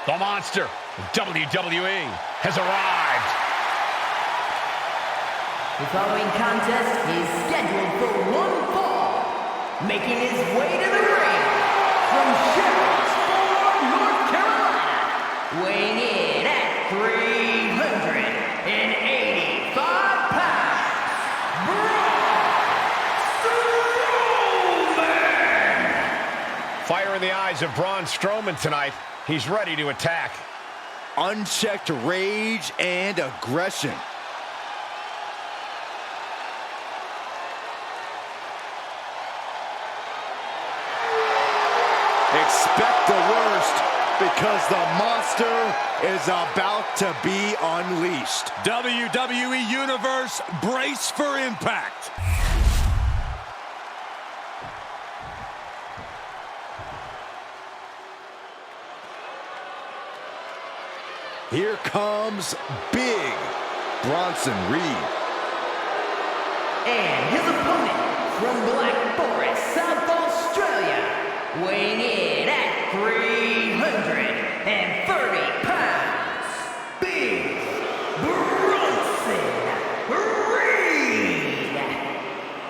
The monster of WWE has arrived. The following contest is scheduled for one fall. Making his way to the ring from Charlottesville, North Carolina, weighing in at 385 pounds, Braun Strowman! Fire in the eyes of Braun Strowman tonight. He's ready to attack. Unchecked rage and aggression. Expect the worst, because the monster is about to be unleashed. WWE Universe, brace for impact. Here comes Big Bronson Reed. And his opponent from Black Forest, South Australia, weighing in at 330 pounds, Big Bronson Reed.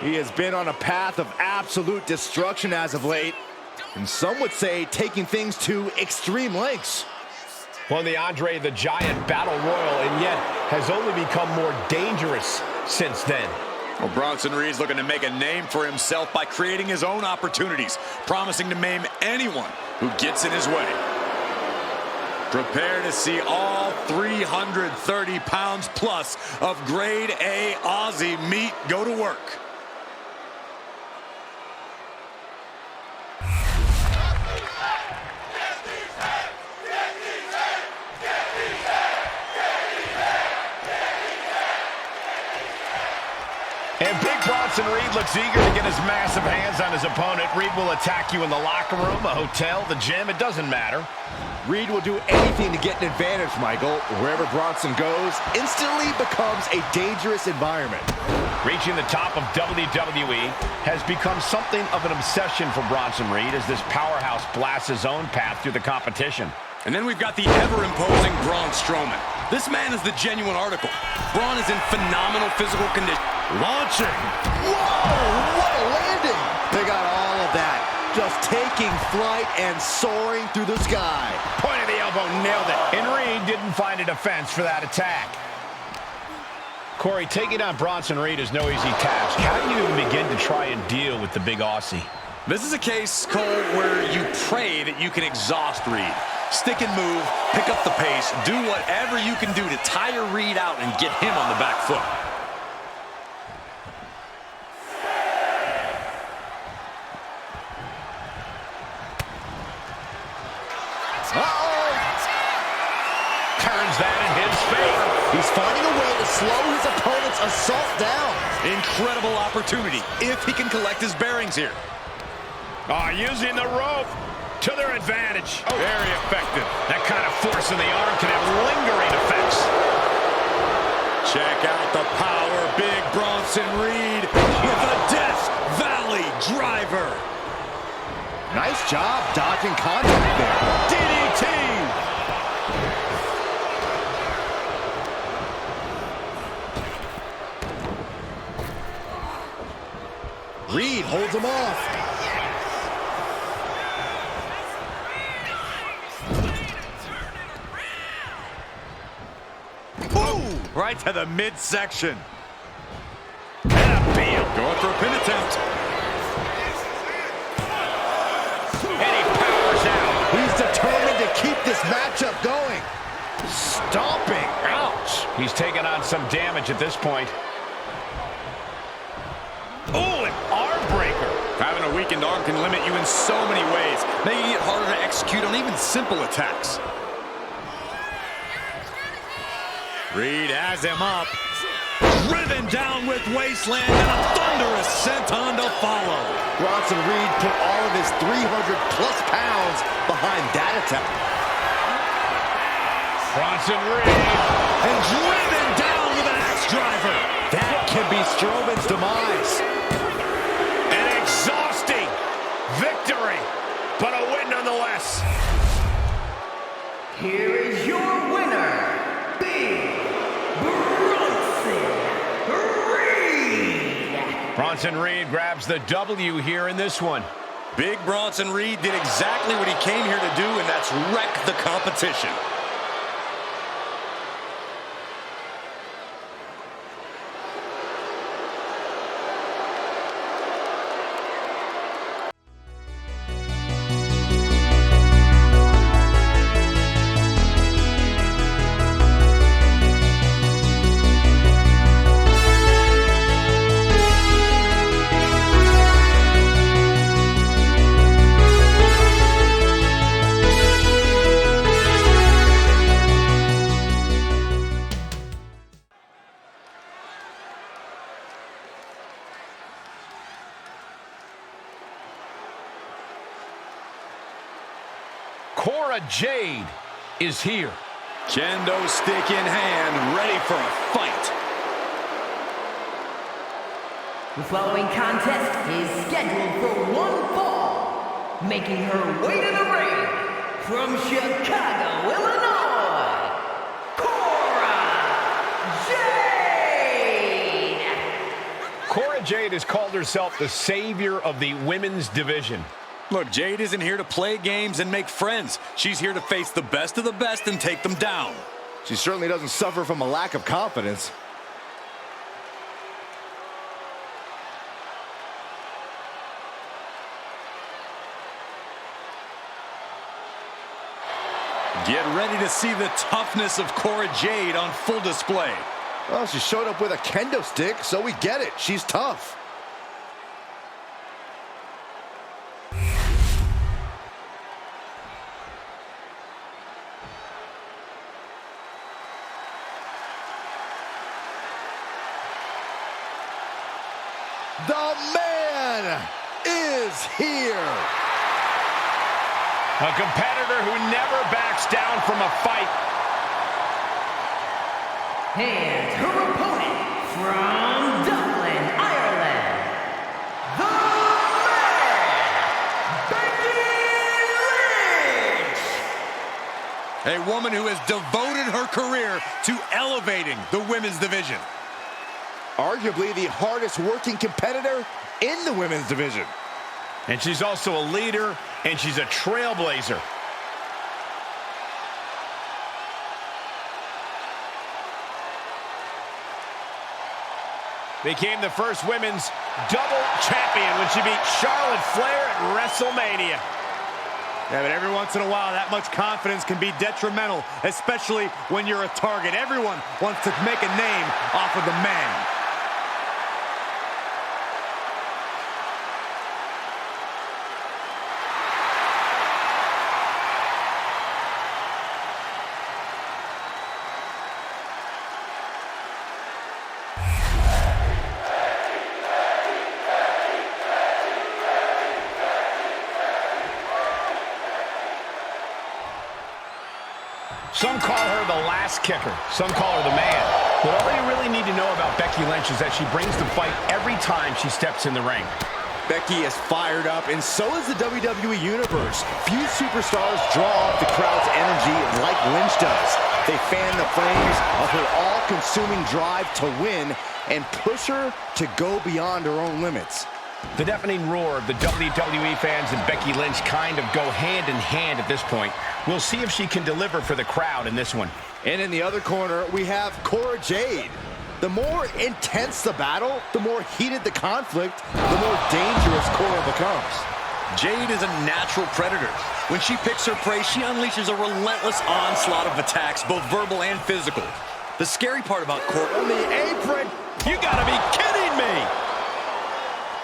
He has been on a path of absolute destruction as of late, and some would say taking things to extreme lengths. Won the Andre the Giant Battle Royal, and yet has only become more dangerous since then. Well, Bronson Reed's looking to make a name for himself by creating his own opportunities, promising to maim anyone who gets in his way. Prepare to see all 330 pounds plus of grade A Aussie meat go to work. And Big Bronson Reed looks eager to get his massive hands on his opponent. Reed will attack you in the locker room, a hotel, the gym, it doesn't matter. Reed will do anything to get an advantage, Michael. Wherever Bronson goes, instantly becomes a dangerous environment. Reaching the top of WWE has become something of an obsession for Bronson Reed as this powerhouse blasts his own path through the competition. And then we've got the ever-imposing Braun Strowman. This man is the genuine article. Braun is in phenomenal physical condition. Launching. Whoa, what a landing. They got all of that. Just taking flight and soaring through the sky. Point of the elbow, nailed it. And Reed didn't find a defense for that attack. Corey, taking on Bronson Reed is no easy task. How do you even begin to try and deal with the big Aussie? This is a case, Cole, where you pray that you can exhaust Reed. Stick and move, pick up the pace, do whatever you can do to tire Reed out and get him on the back foot. Turns that in his favor. He's finding a way to slow his opponent's assault down. Incredible opportunity if he can collect his bearings here. Using the rope to their advantage. Oh, very effective. That kind of force in the arm can have lingering effects. Check out the power, Big Bronson Reed with a Death Valley driver. Nice job dodging contact there. DDT. Reed holds him off. Right to the midsection. And a bam. Going for a pin attempt. keep this matchup going. Stomping. Ouch. He's taking on some damage at this point. Oh, an arm breaker. Having a weakened arm can limit you in so many ways, making it harder to execute on even simple attacks. Reed has him up. Driven down with wasteland and a thunderous senton to follow. Bronson Reed put all of his 300-plus pounds behind that attack. Bronson Reed. And driven down with an axe driver. That can be Strowman's demise. An exhausting victory, but a win nonetheless. Here is your winner, Bronson Reed grabs the W here in this one. Big Bronson Reed did exactly what he came here to do, and that's wreck the competition. Jade is here. Kendo stick in hand, ready for a fight. The following contest is scheduled for one fall. Making her way to the ring from Chicago, Illinois, Jade! Cora Jade has called herself the savior of the women's division. Look, Jade isn't here to play games and make friends. She's here to face the best of the best and take them down. She certainly doesn't suffer from a lack of confidence. Get ready to see the toughness of Cora Jade on full display. Well, she showed up with a kendo stick, so we get it. She's tough. The man is here. A competitor who never backs down from a fight. And her opponent from Dublin, Ireland, the man, Becky Lynch. A woman who has devoted her career to elevating the women's division. Arguably the hardest working competitor in the women's division. And she's also a leader, and she's a trailblazer. Became the first women's double champion when she beat Charlotte Flair at WrestleMania. Yeah, but every once in a while, that much confidence can be detrimental, especially when you're a target. Everyone wants to make a name off of the man. Some call her the last kicker. Some call her the man. But all you really need to know about Becky Lynch is that she brings the fight every time she steps in the ring. Becky is fired up, and so is the WWE Universe. Few superstars draw off the crowd's energy like Lynch does. They fan the flames of her all-consuming drive to win and push her to go beyond her own limits. The deafening roar of the WWE fans and Becky Lynch kind of go hand in hand at this point. We'll see if she can deliver for the crowd in this one. And in the other corner, we have Cora Jade. The more intense the battle, the more heated the conflict, the more dangerous Cora becomes. Jade is a natural predator. When she picks her prey, she unleashes a relentless onslaught of attacks, both verbal and physical. The scary part about Cora... On the apron! You gotta be kidding me!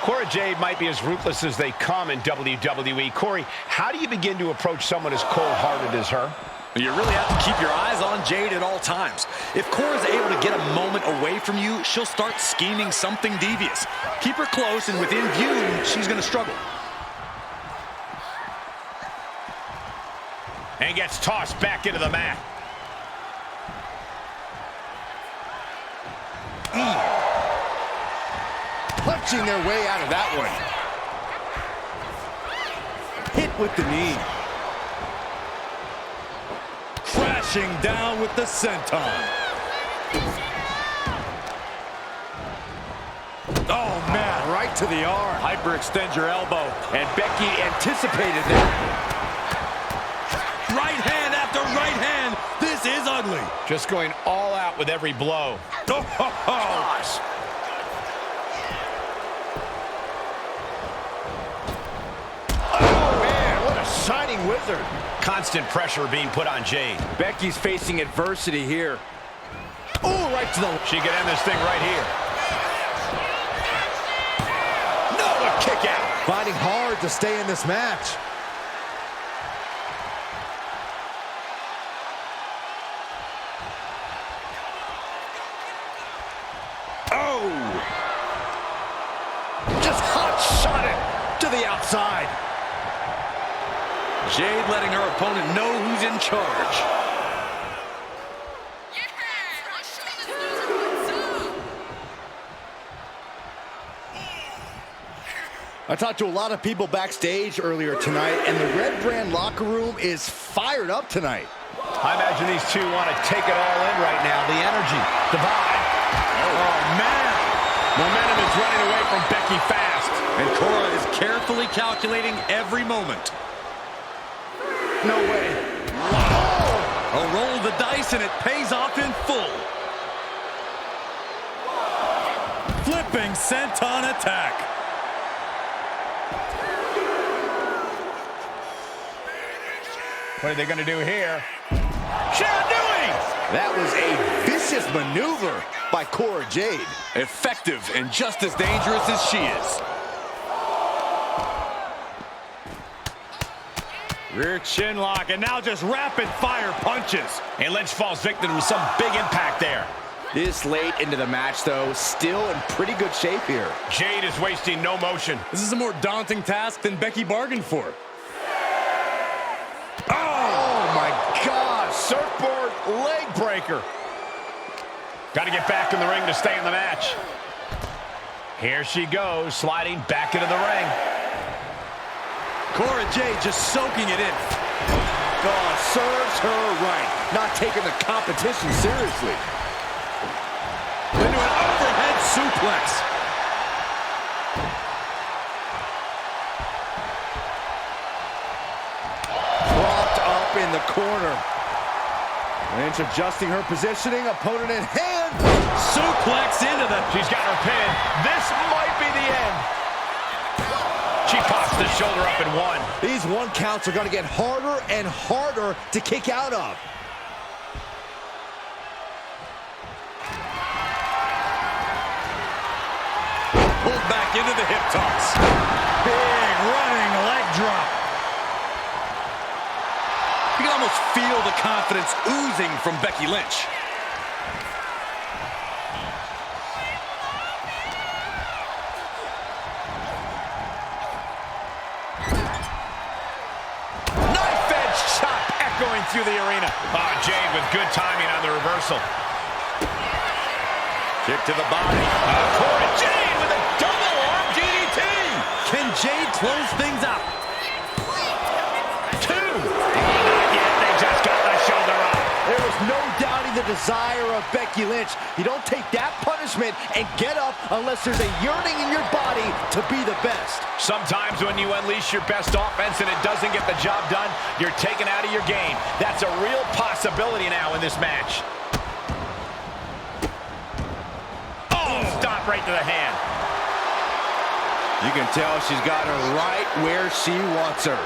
Cora Jade might be as ruthless as they come in WWE. Corey, how do you begin to approach someone as cold-hearted as her? You really have to keep your eyes on Jade at all times. If Cora's able to get a moment away from you, she'll start scheming something devious. Keep her close and within view, and she's going to struggle. And gets tossed back into the mat. Punching their way out of that one. Hit with the knee. Crashing down with the senton. Oh, man, right to the arm. Hyperextend your elbow. And Becky anticipated that. Right hand after right hand. This is ugly. Just going all out with every blow. Oh, ho, ho. Oh, man, what a shining wizard. Constant pressure being put on Jade. Becky's facing adversity here. Oh, right to the... She can end this thing right here. No, a kick out. Fighting hard to stay in this match. Oh! Just hot shot it to the outside. Jade letting her opponent know who's in charge. I talked to a lot of people backstage earlier tonight, and the Red Brand locker room is fired up tonight. I imagine these two want to take it all in right now. The energy, the vibe. Oh, man. Momentum is running away from Becky fast. And Cora is carefully calculating every moment. No way. Wow. A roll of the dice, and it pays off in full. Flipping senton attack. What are they going to do here? Shandui! That was a vicious maneuver by Cora Jade. Effective and just as dangerous as she is. Rear chin lock, and now just rapid fire punches. And Lynch falls victim to some big impact there. This late into the match, though, still in pretty good shape here. Jade is wasting no motion. This is a more daunting task than Becky bargained for. Oh, my God. Surfboard leg breaker. Got to get back in the ring to stay in the match. Here she goes, sliding back into the ring. Cora Jade just soaking it in. God, serves her right. Not taking the competition seriously. Into an overhead suplex. Propped up in the corner. Lynch adjusting her positioning. Opponent in hand. Suplex into the... She's got her pin. This might be the end. She pops the shoulder up in one. These one counts are going to get harder and harder to kick out of. Pulled back into the hip toss. Big running leg drop. You can almost feel the confidence oozing from Becky Lynch. Knife edge chop echoing through the arena. Oh, Jade with good timing on the reversal. Kick to the body. Cora Jade with a double arm DDT. Can Jade close things out? Two. Not yet. They just got the shoulder up. There was no doubting the desire of Becky Lynch. You don't take that punishment and get up unless there's a yearning in your body to be the best. Sometimes when you unleash your best offense and it doesn't get the job done, you're taken out of your game. That's a real possibility now in this match. Oh, stop right to the hand. You can tell she's got her right where she wants her.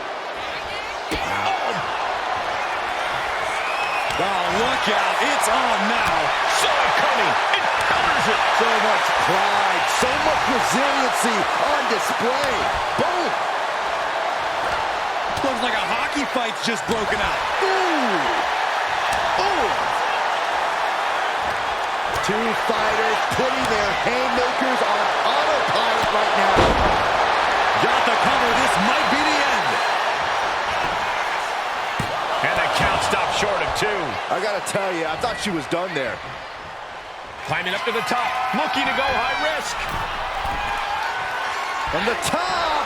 Oh, look out. It's on now. Saw it coming. It counters it. So much pride, so much resiliency on display. Boom. Looks like a hockey fight's just broken out. Ooh. Ooh. Two fighters putting their haymakers on autopilot right now. Got the cover. This might be the end. And the count stopped short of 2. I gotta tell you, I thought she was done there. Climbing up to the top, looking to go high risk. From the top.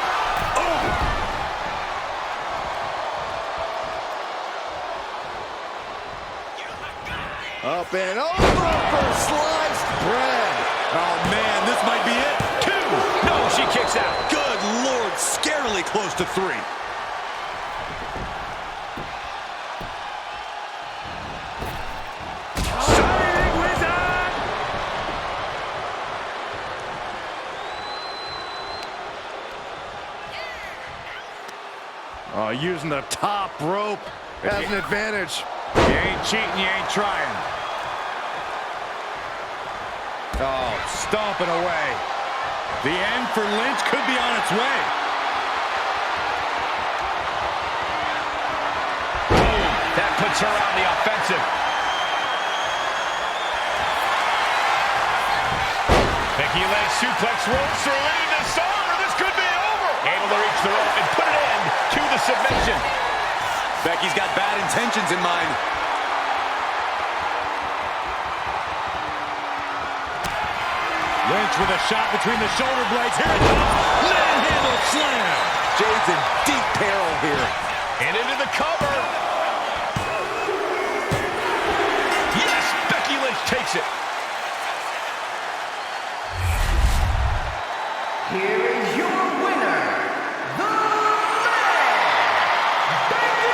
Oh. Up and over for sliced bread. Oh, man, this might be it. 2. No, she kicks out. Good Lord, scarily close to 3. Oh, using the top rope as an advantage. You ain't cheating, you ain't trying. Oh, stomping away. The end for Lynch could be on its way. Boom. That puts her on the offensive. Becky Lynch suplex rolls through into this arm, or this could be over. Able to reach the rope and put an end to the submission. Becky's got bad intentions in mind. Lynch with a shot between the shoulder blades. Here it comes. Manhandle slam. Jade's in deep peril here. And into the cover. Yes, Becky Lynch takes it. Here is your winner, the man, Becky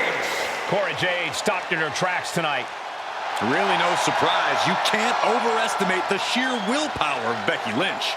Lynch! Cora Jade stopped in her tracks tonight. Really no surprise. You can't overestimate the sheer willpower of Becky Lynch.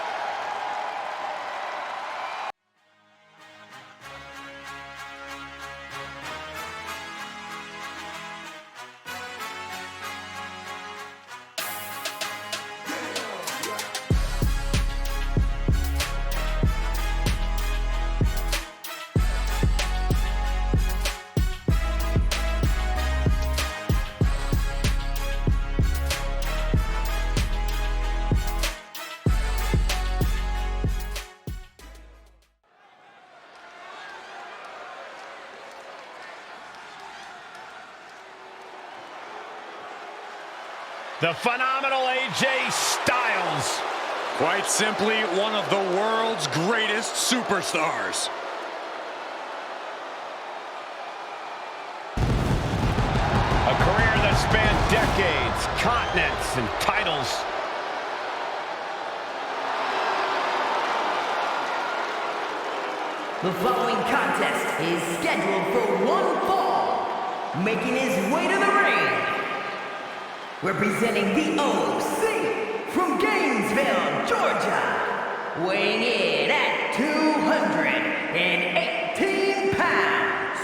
The phenomenal AJ Styles. Quite simply, one of the world's greatest superstars. A career that spanned decades, continents, and titles. The following contest is scheduled for one fall. Making his way to the ring, representing the OC from Gainesville, Georgia, weighing in at 218 pounds,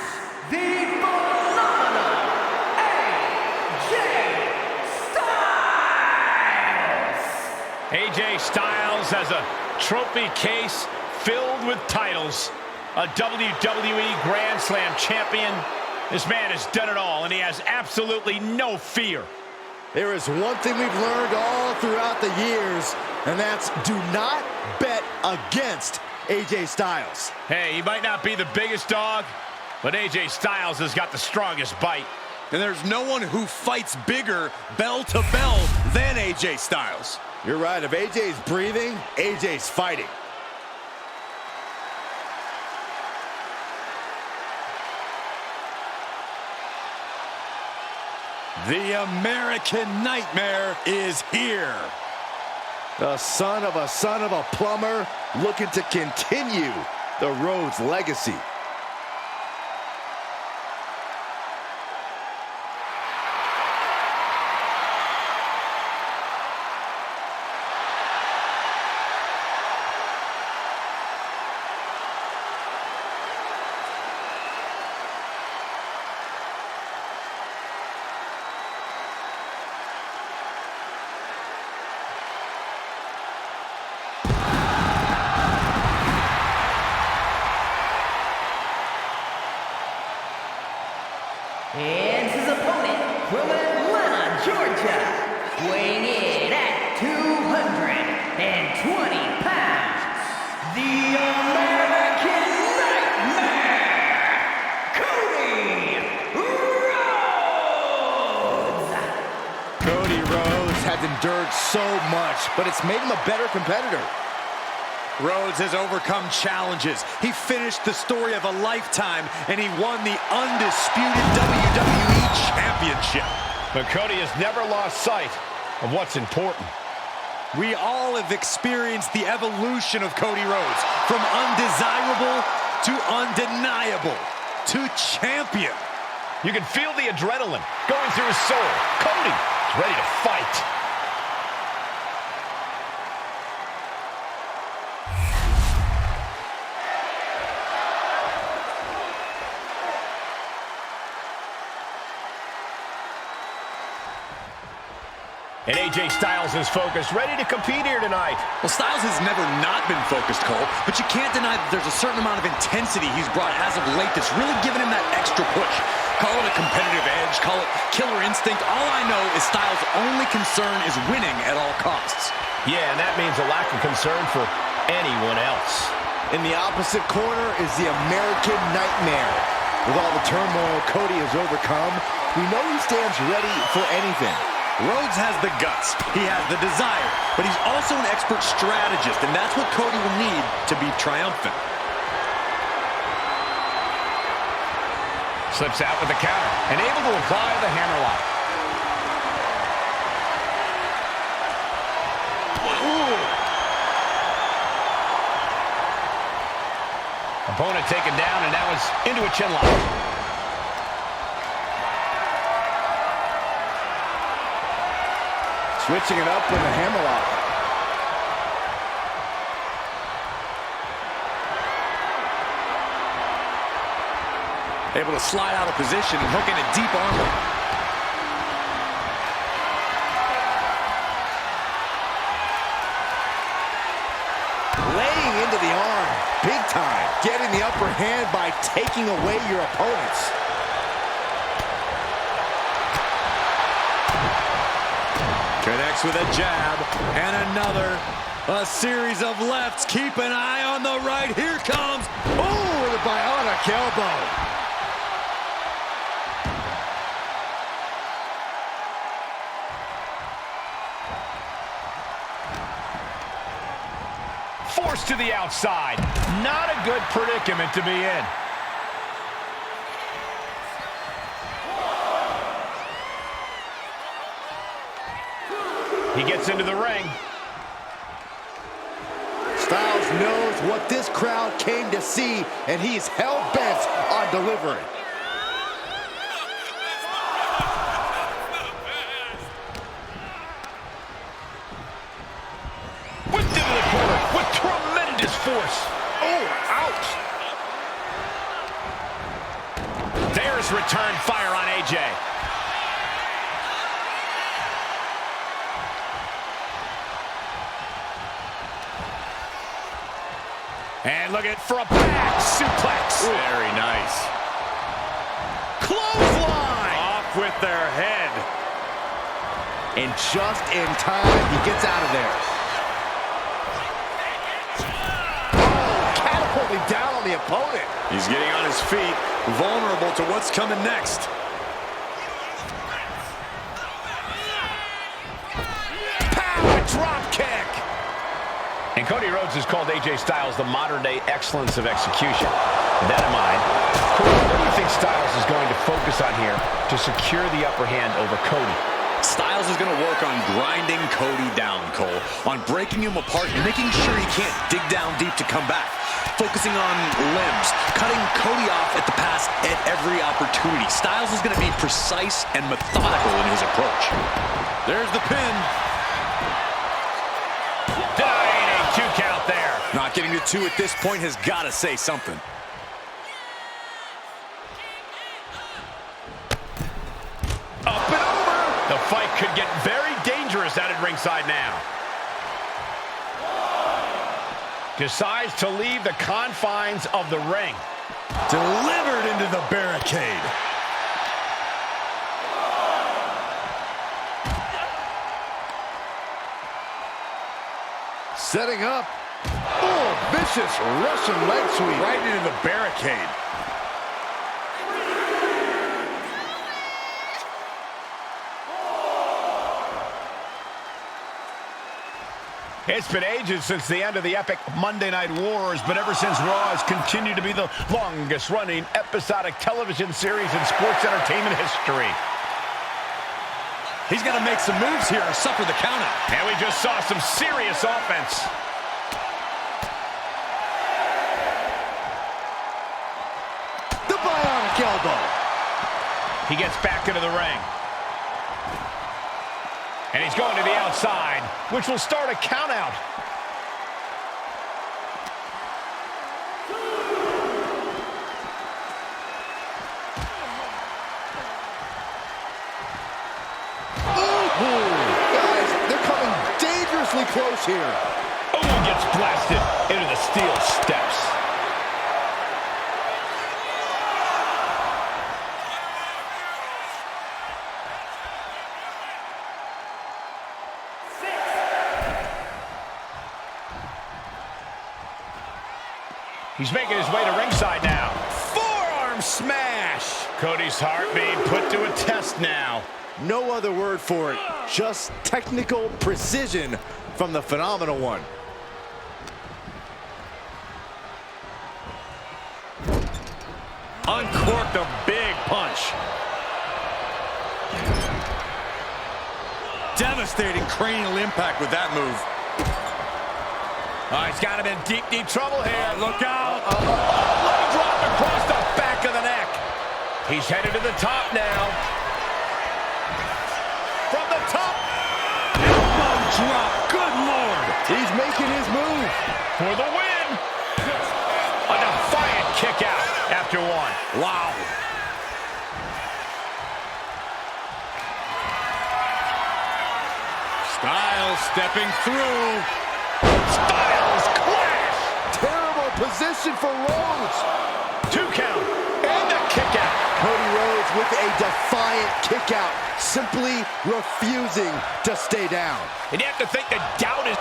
the phenomenal AJ Styles. AJ Styles has a trophy case filled with titles. A WWE Grand Slam champion. This man has done it all, and he has absolutely no fear. There is one thing we've learned all throughout the years, and that's do not bet against AJ Styles. Hey, he might not be the biggest dog, but AJ Styles has got the strongest bite. And there's no one who fights bigger bell to bell than AJ Styles. You're right. If AJ's breathing, AJ's fighting. The American Nightmare is here. The son of a plumber looking to continue the Rhodes legacy. endured so much, but it's made him a better competitor. Rhodes has overcome challenges. He finished the story of a lifetime, and he won the undisputed WWE Championship. But Cody has never lost sight of what's important. We all have experienced the evolution of Cody Rhodes, from undesirable to undeniable to champion. You can feel the adrenaline going through his soul. Cody is ready to fight. And AJ Styles is focused, ready to compete here tonight. Well, Styles has never not been focused, Cole, but you can't deny that there's a certain amount of intensity he's brought as of late that's really given him that extra push. Call it a competitive edge, call it killer instinct. All I know is Styles' only concern is winning at all costs. Yeah, and that means a lack of concern for anyone else. In the opposite corner is the American Nightmare. With all the turmoil Cody has overcome, we know he stands ready for anything. Rhodes has the guts, he has the desire, but he's also an expert strategist, and that's what Cody will need to be triumphant. Slips out with the counter and able to apply the hammerlock. Opponent taken down, and now is into a chin lock. Switching it up with a hammerlock. Able to slide out of position and hook into deep armor. Laying into the arm, big time. Getting the upper hand by taking away your opponents. Connects with a jab and another. A series of lefts. Keep an eye on the right. Here comes. Oh, with a bionic elbow. Forced to the outside. Not a good predicament to be in. He gets into the ring. Styles knows what this crowd came to see, and he's hell-bent on delivering. Whipped into the corner with tremendous force. Oh, ouch. There's return fire on AJ. And look at it for a back suplex. Very nice. Clothesline. Off with their head. And just in time, he gets out of there. Oh, catapulting down on the opponent. He's getting on his feet, vulnerable to what's coming next. Power drop kick. And Cody Rhodes has called AJ Styles the modern-day excellence of execution. With that in mind, Cody, what do you think Styles is going to focus on here to secure the upper hand over Cody? Styles is going to work on grinding Cody down, Cole, on breaking him apart and making sure he can't dig down deep to come back. Focusing on limbs, cutting Cody off at the pass at every opportunity. Styles is going to be precise and methodical in his approach. There's the pin. Denying a 2 count there. Not getting to 2 at this point has got to say something. Up and over. The fight could get very dangerous out at ringside now. Decides to leave the confines of the ring. Delivered into the barricade. Setting up. Oh, vicious Russian leg sweep. Right into the barricade. It's been ages since the end of the epic Monday Night Wars, but ever since Raw has continued to be the longest-running episodic television series in sports entertainment history. He's got to make some moves here or suffer the countout. And we just saw some serious offense. The bionic elbow. He gets back into the ring. And he's going to the outside, which will start a countout. Guys, they're coming dangerously close here. Oh, gets blasted into the steel steps. He's making his way to ringside now. Forearm smash. Cody's heart being put to a test now. No other word for it. Just technical precision from the Phenomenal One. Uncorked a big punch. Devastating cranial impact with that move. Oh, he's got him in deep, deep trouble here. Look out. Leg drop across the back of the neck. He's headed to the top now. From the top. Elbow drop. Good Lord. He's making his move. For the win. A defiant kick out after one. Wow. Styles stepping through. Styles clash. Terrible position for Rhodes. 2 count. And the kick out. Cody Rhodes with a defiant kick out, simply refusing to stay down. And you have to think the doubt is...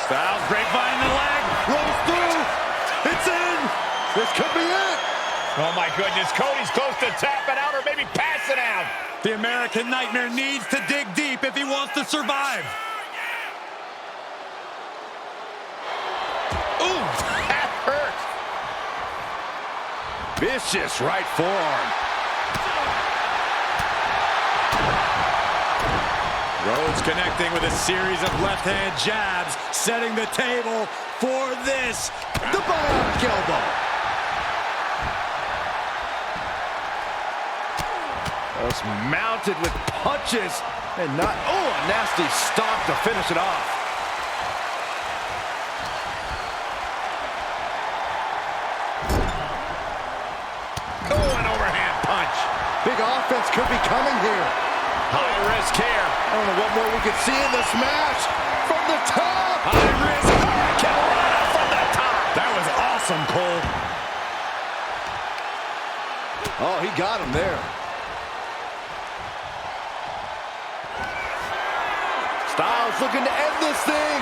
Styles grapevine the leg. Rolls through. It's in. This could be it. Oh my goodness, Cody's close to tapping out or maybe passing out. The American Nightmare needs to dig deep if he wants to survive. Ooh, that hurt. Vicious right forearm. Rhodes connecting with a series of left-hand jabs, setting the table for this. The bionic elbow. Just mounted with punches and not, oh, a nasty stomp to finish it off. Oh, an overhand punch. Big offense could be coming here. High risk here. I don't know what more we could see in this match. From the top. High risk. Carolina from the top. That was awesome, Cole. Oh, he got him there. Styles looking to end this thing.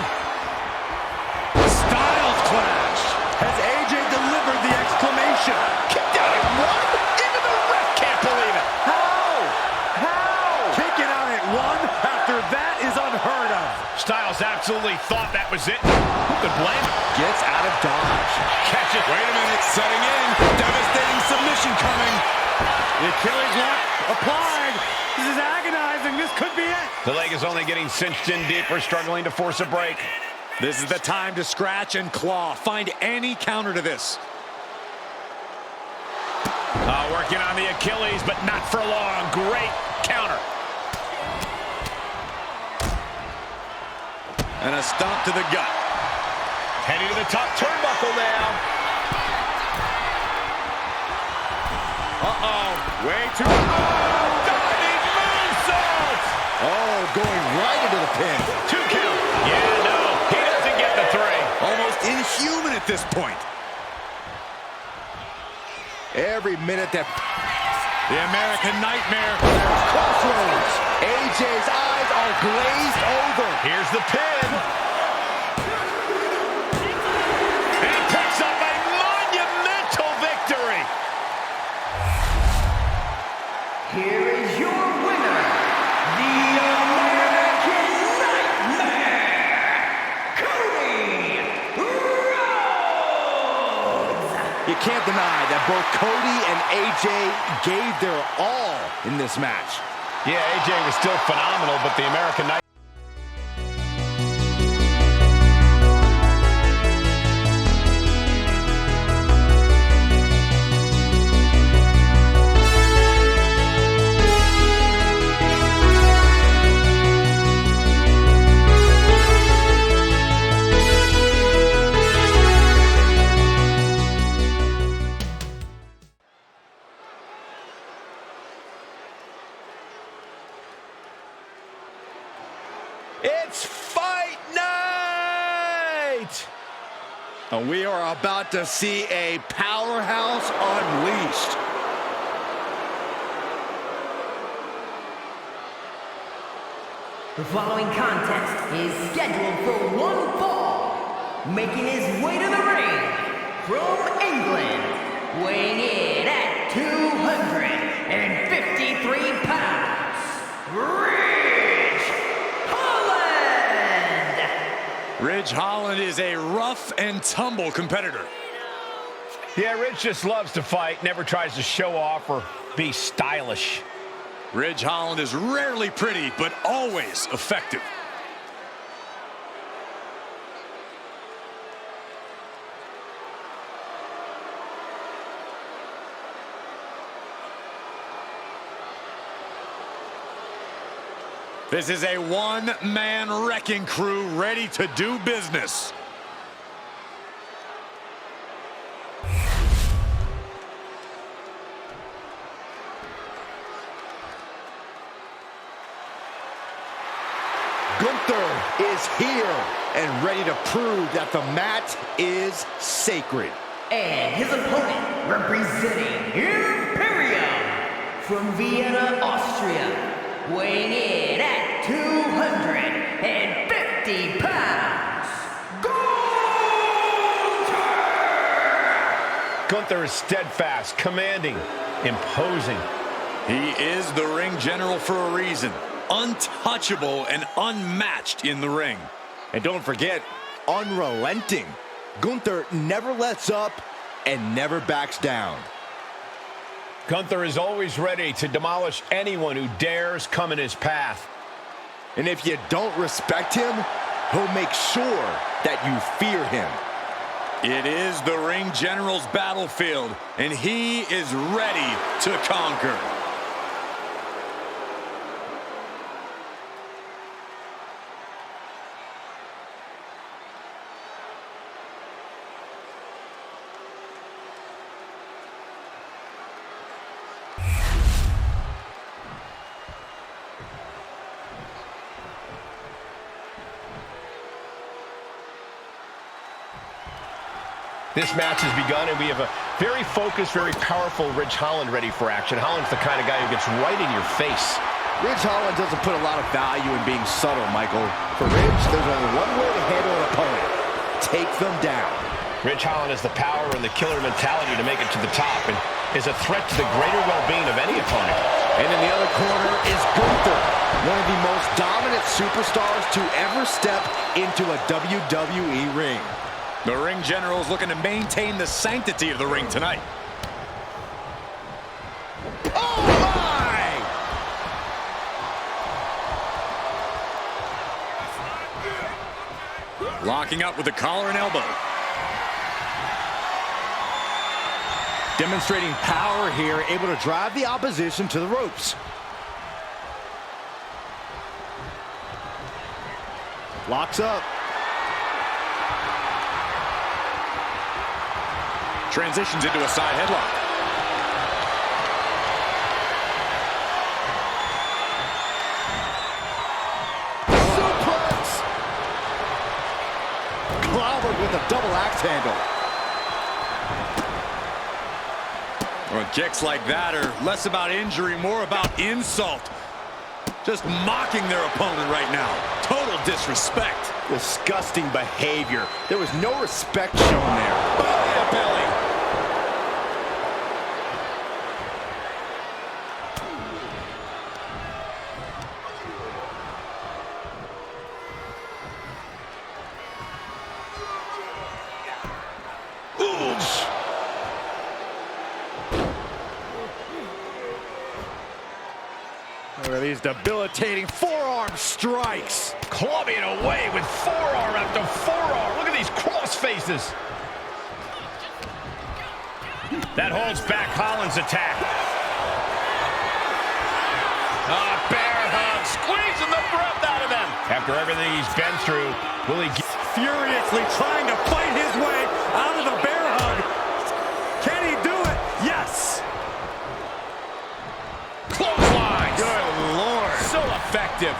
Styles clash. Has AJ delivered the exclamation? Kicked out at 1. Even the ref can't believe it. How? Kicking out at 1 after that is unheard of. Styles absolutely thought that was it. Who could blame him? Gets out of dodge. Catch it. Wait a minute, setting in. Devastating submission coming. The Achilles lock applied. This is agonizing. This could be it. The leg is only getting cinched in deeper, struggling to force a break. This is the time to scratch and claw. Find any counter to this. Working on the Achilles, but not for long. Great counter. And a stomp to the gut. Heading to the top turnbuckle now. Uh-oh. Way too... Diving moonsault! Oh, going right into the pin. 2 count. Yeah, no. He doesn't get the 3. Almost inhuman at this point. Every minute that... The American Nightmare. Crossroads. AJ's eyes are glazed over. Here's the pin. And he picks up a monumental victory. Here is your winner, the American Nightmare, Cody You can't deny that both Cody and AJ gave their all in this match. Yeah, AJ was still phenomenal, but the American Night. It's fight night! And we are about to see a powerhouse unleashed. The following contest is scheduled for one fall. Making his way to the ring from England, weighing in at 253 pounds, Ridge Holland is a rough and tumble competitor. Yeah, Ridge just loves to fight, never tries to show off or be stylish. Ridge Holland is rarely pretty, but always effective. This is a one-man wrecking crew ready to do business. Gunther is here and ready to prove that the mat is sacred. And his opponent, representing Imperium from Vienna, Austria, weighing in at 250 pounds, Gunther is steadfast, commanding, imposing. He is the ring general for a reason. Untouchable and unmatched in the ring. And don't forget, unrelenting. Gunther never lets up and never backs down. Gunther is always ready to demolish anyone who dares come in his path. And if you don't respect him, he'll make sure that you fear him. It is the ring general's battlefield, and he is ready to conquer. This match has begun, and we have a very focused, very powerful Ridge Holland ready for action. Holland's the kind of guy who gets right in your face. Ridge Holland doesn't put a lot of value in being subtle, Michael. For Ridge, there's only one way to handle an opponent. Take them down. Ridge Holland has the power and the killer mentality to make it to the top and is a threat to the greater well-being of any opponent. And in the other corner is Gunther, one of the most dominant superstars to ever step into a WWE ring. The ring general is looking to maintain the sanctity of the ring tonight. Oh my! Locking up with the collar and elbow. Demonstrating power here, able to drive the opposition to the ropes. Locks up. Transitions into a side headlock. Suplex! Clobbered with a double axe handle. Well, kicks like that are less about injury, more about insult. Just mocking their opponent right now. Total disrespect. Disgusting behavior. There was no respect shown there. Belly to belly. Look at these debilitating forearm strikes. Clubbing away with forearm after forearm. Look at these cross faces. That holds back Rollins' attack. Bear hug, squeezing the breath out of him. After everything he's been through, will he get... Furiously trying to fight his way out of the bear hug. Can he do it? Yes. Clothesline. Good Lord. So effective.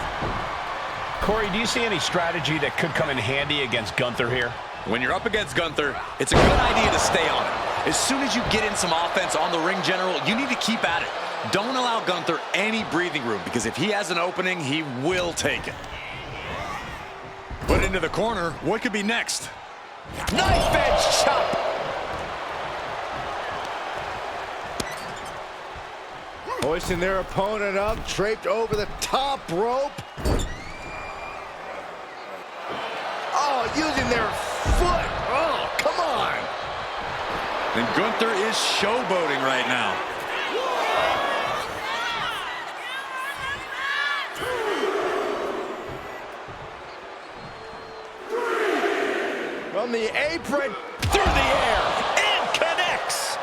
Corey, do you see any strategy that could come in handy against Gunther here? When you're up against Gunther, it's a good idea to stay on it. As soon as you get in some offense on the ring general, you need to keep at it. Don't allow Gunther any breathing room, because if he has an opening, he will take it. Put into the corner. What could be next? Knife edge chop. Hoisting their opponent up, draped over the top rope. Oh, using their foot. Oh, come on. And Gunther is showboating right now. From the apron, through the air, and connects.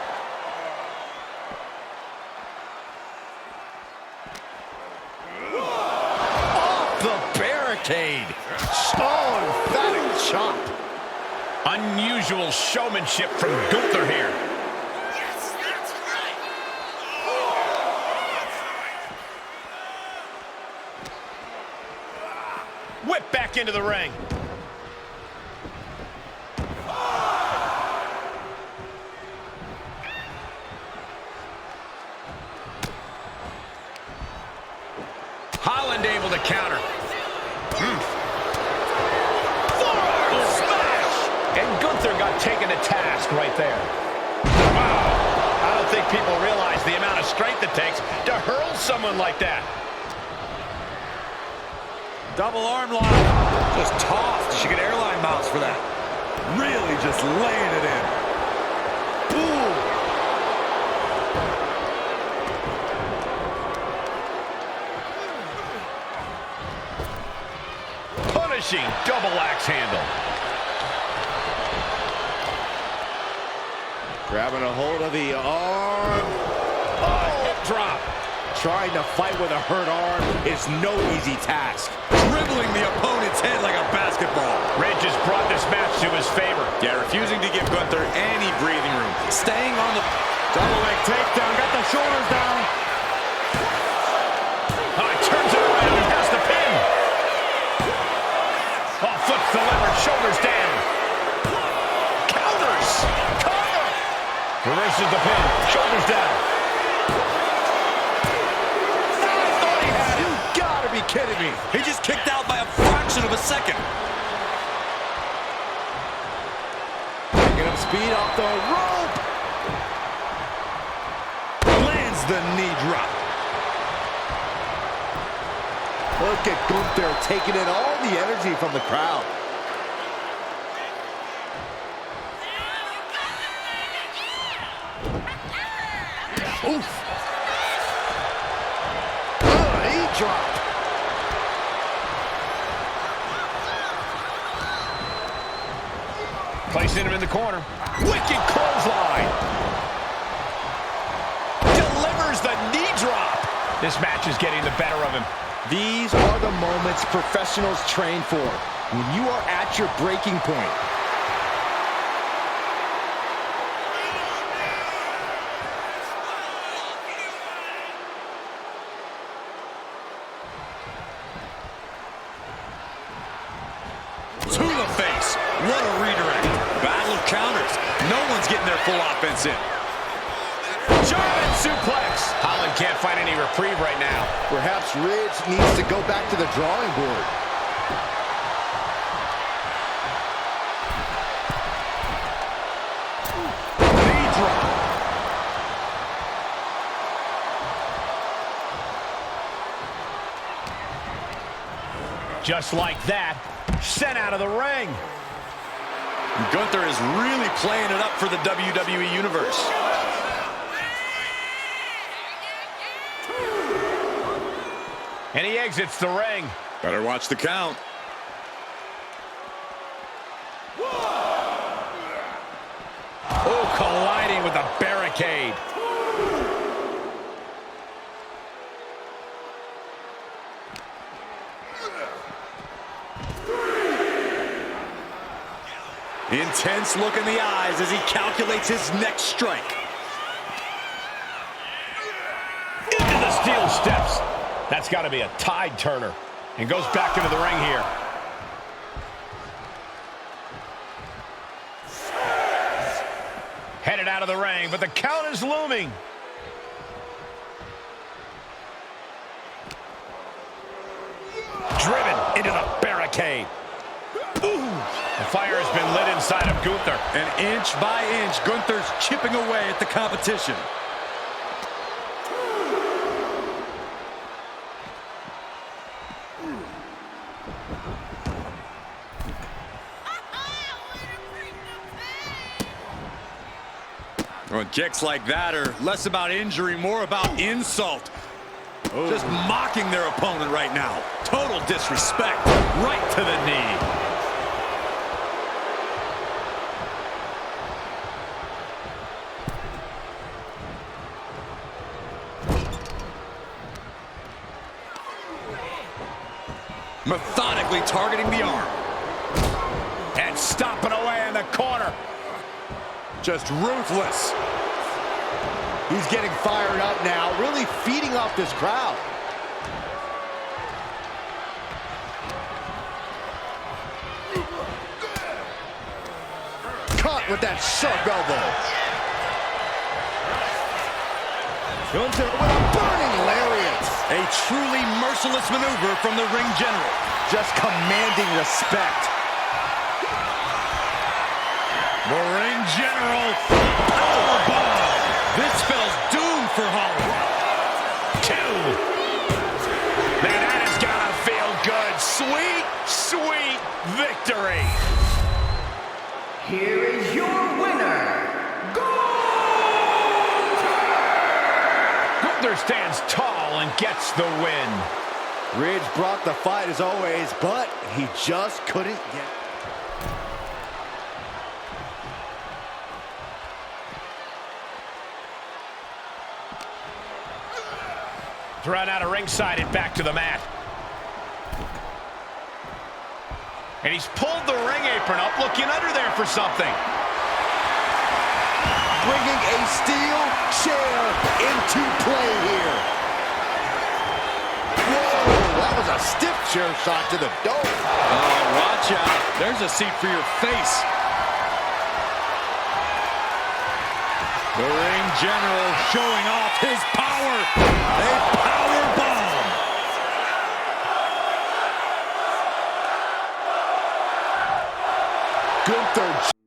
Off the barricade. Oh, emphatic chop. Unusual showmanship from Gunther here. Whip back into the ring. Holland able to counter. And Gunther got taken to task right there. Wow. I don't think people realize the amount of strength it takes to hurl someone like that. Double arm lock. Just tossed. She get airline miles for that. Really just laying it in. Boom. Punishing double axe handle. Grabbing a hold of the arm. Hip drop. Trying to fight with a hurt arm is no easy task. Dribbling the opponent's head like a basketball. Ridge has brought this match to his favor. Yeah, refusing to give Gunther any breathing room. Staying on the... Double leg takedown. Got the shoulders down. Turns it around and has the pin. Flips the lever, shoulders down. Counters. Cover. Reverses the pin, shoulders down. I thought he had it. You gotta be kidding me. He just kicked out by a fraction of a second. Picking up speed off the rope. Lands the knee drop. Look at Gunther taking in all the energy from the crowd. Oof. Knee drop. Placing him in the corner. Wicked clothesline. Delivers the knee drop. This match is getting the better of him. These are the moments professionals train for, when you are at your breaking point. To the face. What a redirect. Battle of counters. No one's getting their full offense in. German suplex. Holland can't find any reprieve right now. Perhaps Ridge needs to go back to the drawing board. Knee drop. Just like that, sent out of the ring. Gunther is really playing it up for the WWE Universe. And he exits the ring. Better watch the count. Oh, colliding with the barricade. Intense look in the eyes as he calculates his next strike. Into the steel steps. That's got to be a tide turner. And goes back into the ring here. Headed out of the ring, but the count is looming. Driven into the barricade. Ooh. The fire has been lit inside of Gunther. And inch by inch, Gunther's chipping away at the competition. Well, kicks like that are less about injury, more about insult. Oh. Just mocking their opponent right now. Total disrespect. Right to the knee. Methodically targeting the arm. And stomping away in the corner. Just ruthless. He's getting fired up now, really feeding off this crowd. Caught with that sharp elbow. Gunther with a burning lariat. A truly merciless maneuver from the ring general. Just commanding respect. The ring general powerbomb. This spells doom for Holland. 2. Man, that is gonna feel good. Sweet, sweet victory. Here is your winner, Gunther stands tall and gets the win. Ridge brought the fight as always, but he just couldn't get... Run out of ringside and back to the mat. And he's pulled the ring apron up, looking under there for something. Bringing a steel chair into play here. Whoa, that was a stiff chair shot to the dome. Oh, watch out. There's a seat for your face. The ring general showing off his power. A power bomb. Gunther